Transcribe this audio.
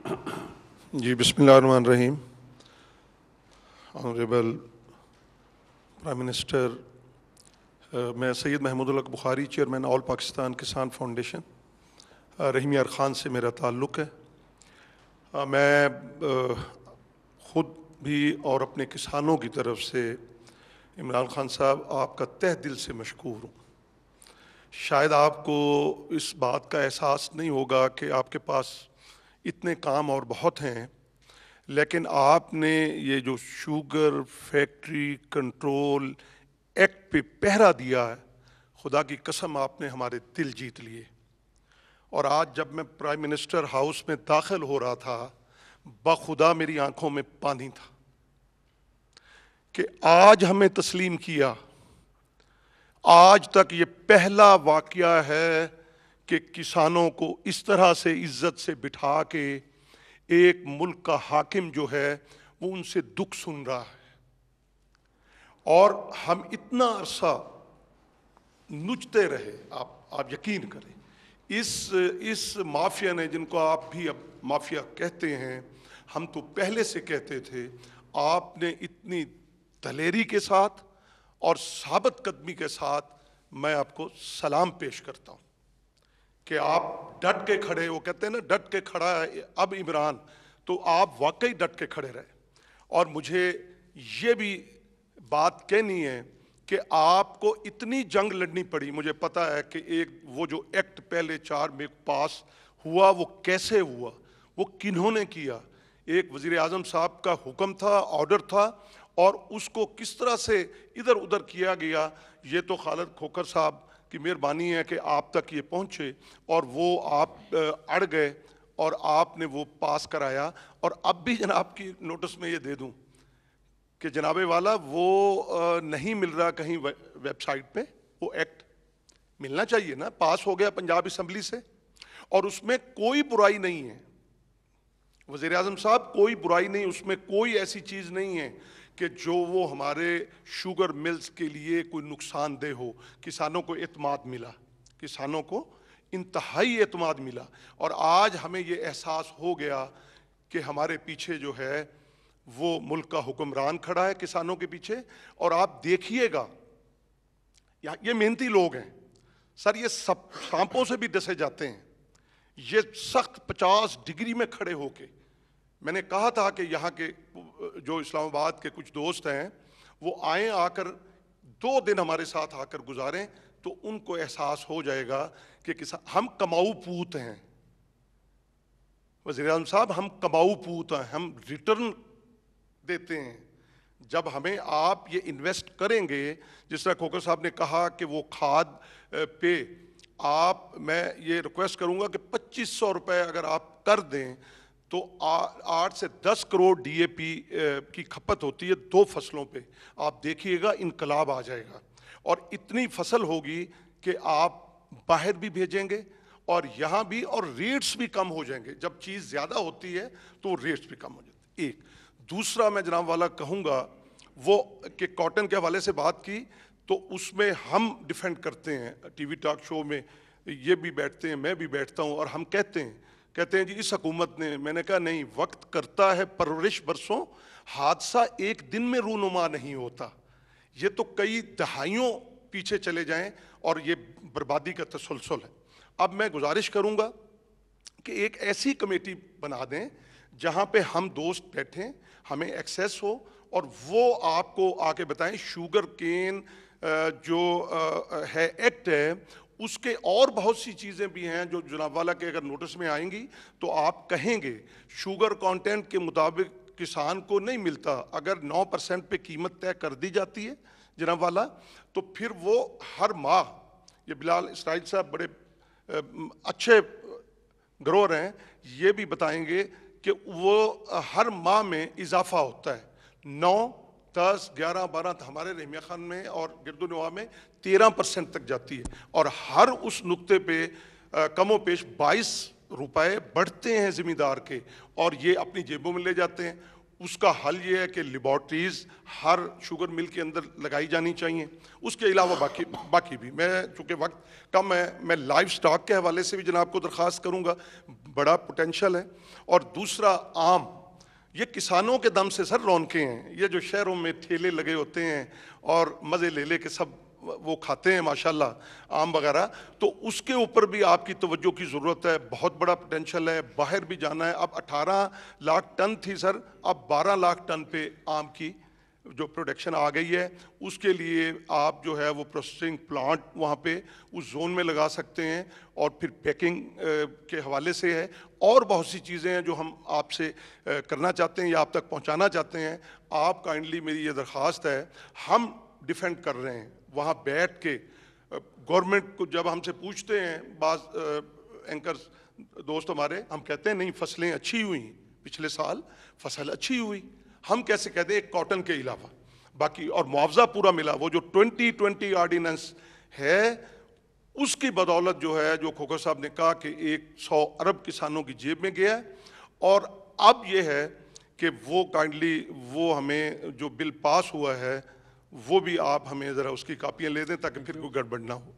जी बिस्मिल्लाहिर्रहमानिर्रहीम। Honourable prime minister, मैं Syed Mahmood ul Haq Bukhari, chairman all Pakistan किसान फाउंडेशन, रहीम यार ख़ान से मेरा ताल्लुक़ है। मैं ख़ुद भी और अपने किसानों की तरफ से इमरान खान साहब आपका तहे दिल से मशकूर हूँ। शायद आपको इस बात का एहसास नहीं होगा कि आपके पास इतने काम और बहुत हैं, लेकिन आपने ये जो शुगर फैक्ट्री कंट्रोल एक्ट पे पहरा दिया है, खुदा की कसम आपने हमारे दिल जीत लिए। और आज जब मैं प्राइम मिनिस्टर हाउस में दाखिल हो रहा था, बखुदा मेरी आंखों में पानी था कि आज हमें तस्लीम किया। आज तक ये पहला वाक़या है कि किसानों को इस तरह से इज्जत से बिठा के एक मुल्क का हाकिम जो है वो उनसे दुख सुन रहा है। और हम इतना अरसा नुचते रहे, आप यकीन करें, इस माफिया ने, जिनको आप भी अब माफिया कहते हैं, हम तो पहले से कहते थे, आपने इतनी दलेरी के साथ और साबित कदमी के साथ मैं आपको सलाम पेश करता हूँ कि आप डट के खड़े हो। कहते हैं ना, डट के खड़ा है अब इमरान, तो आप वाकई डट के खड़े रहे। और मुझे ये भी बात कहनी है कि आपको इतनी जंग लड़नी पड़ी। मुझे पता है कि एक वो जो एक्ट पहले 4 में पास हुआ, वो कैसे हुआ, वो किन्होंने किया। एक वज़ीर आज़म साहब का हुक्म था, ऑर्डर था, और उसको किस तरह से इधर उधर किया गया, ये तो खालिद खोखर साहब की मेहरबानी है कि आप तक ये पहुँचे और वो आप अड़ गए और आपने वो पास कराया। और अब भी जनाब की नोटिस में ये दे दूं कि जनाबे वाला वो नहीं मिल रहा कहीं वेबसाइट पे। वो एक्ट मिलना चाहिए ना, पास हो गया पंजाब असम्बली से, और उसमें कोई बुराई नहीं है वज़ीर आज़म साहब, कोई बुराई नहीं, उसमें कोई ऐसी चीज़ नहीं है कि जो वो हमारे शुगर मिल्स के लिए कोई नुकसानदेह हो। किसानों को एतमाद मिला, किसानों को इंतहाई एतमाद मिला, और आज हमें ये एहसास हो गया कि हमारे पीछे जो है वो मुल्क का हुक्मरान खड़ा है किसानों के पीछे। और आप देखिएगा, ये मेहनती लोग हैं सर, ये सब सांपों से भी डसे जाते हैं। ये सख्त 50 डिग्री में खड़े होके, मैंने कहा था कि यहाँ के जो इस्लामाबाद के कुछ दोस्त हैं वो आएँ, आकर 2 दिन हमारे साथ आकर गुजारें, तो उनको एहसास हो जाएगा कि हम कमाऊ पूत हैं। वज़ीर आज़म साहब, हम कमाऊ पूत हैं, हम रिटर्न देते हैं। जब हमें आप ये इन्वेस्ट करेंगे, जिस तरह खोखर साहब ने कहा कि वो खाद पे आप, मैं ये रिक्वेस्ट करूंगा कि 2500 रुपये अगर आप कर दें तो 8 से 10 करोड़ DAP की खपत होती है 2 फसलों पे। आप देखिएगा इनकलाब आ जाएगा, और इतनी फसल होगी कि आप बाहर भी भेजेंगे और यहाँ भी, और रेट्स भी कम हो जाएंगे। जब चीज़ ज़्यादा होती है तो रेट्स भी कम हो जाते हैं। एक दूसरा मैं जनाब वाला कहूँगा, वो कि कॉटन के हवाले से बात की, तो उसमें हम डिफेंड करते हैं, TV टॉक शो में ये भी बैठते हैं, मैं भी बैठता हूँ, और हम कहते हैं जी इस हुकूमत ने, मैंने कहा नहीं, वक्त करता है परवरिश बरसों, हादसा एक दिन में रूनुमा नहीं होता। ये तो कई दहाइयों पीछे चले जाएं और ये बर्बादी का तसलसल है। अब मैं गुजारिश करूँगा कि एक ऐसी कमेटी बना दें जहाँ पे हम दोस्त बैठें, हमें एक्सेस हो, और वो आपको आके बताएं शुगर केन जो है एक्ट है, उसके और बहुत सी चीज़ें भी हैं जो जनाब वाला के अगर नोटिस में आएंगी तो आप कहेंगे शुगर कंटेंट के मुताबिक किसान को नहीं मिलता। अगर 9% पे कीमत तय कर दी जाती है जनाब वाला, तो फिर वो हर माह, ये बिलाल इसराइल साहब बड़े अच्छे ग्रोअर हैं, ये भी बताएंगे कि वो हर माह में इजाफा होता है। 9, 10, 11, 12 हमारे रहमिया खान में और गिरदुनवा में 13% तक जाती है, और हर उस नुक्ते पे कमो पेश 22 रुपए बढ़ते हैं ज़मींदार के, और ये अपनी जेबों में ले जाते हैं। اس کا حل یہ ہے کہ لیبارٹریز ہر شوگر مل کے اندر لگائی جانی چاہیے. اس کے علاوہ باقی بھی میں چونکہ وقت کم ہے میں لائف سٹاک کے حوالے سے بھی جناب کو درخواست کروں گا, بڑا پوٹینشل ہے. اور دوسرا آم, یہ کسانوں کے دم سے سر رونقیں ہیں. یہ جو شہروں میں ٹھیلے لگے ہوتے ہیں اور مزے لے لے کے سب وہ کھاتے ہیں ماشاءاللہ آم وغیرہ, تو اس کے اوپر بھی آپ کی توجہ کی ضرورت ہے. بہت بڑا پوٹینشل ہے, باہر بھی جانا ہے. اب 18 لاکھ ٹن تھی سر, اب 12 لاکھ ٹن پہ آم کی جو پروڈکشن آ گئی ہے. اس کے لیے آپ جو ہے وہ پروسیسنگ پلانٹ وہاں پہ اس زون میں لگا سکتے ہیں, اور پھر پیکنگ کے حوالے سے ہے, اور بہت سی چیزیں ہیں جو ہم آپ سے کرنا چاہتے ہیں یا آپ تک پہنچانا چاہتے ہیں. آپ کائنڈلی میری یہ درخواست ہے, ہم ڈیفینڈ کر رہے ہیں وہاں بیٹھ کے. گورنمنٹ کو جب ہم سے پوچھتے ہیں بعض اینکرز دوست ہمارے, ہم کہتے ہیں نہیں فصلیں اچھی ہوئی, پچھلے سال فصل اچھی ہوئی. ہم کیسے کہتے ہیں ایک کاٹن کے علاوہ باقی, اور معاوضہ پورا ملا. وہ جو 2020 آرڈیننس ہے اس کی بدولت جو ہے, جو کھوکھر صاحب نے کہا کہ 100 ارب کسانوں کی جیب میں گیا ہے. اور اب یہ ہے کہ وہ کائنڈلی وہ ہمیں جو بل پاس ہوا ہے وہ بھی آپ ہمیں ذرا اس کی کاپیاں لے دیں تاکہ پھر کوئی گڑبڑ نہ ہو.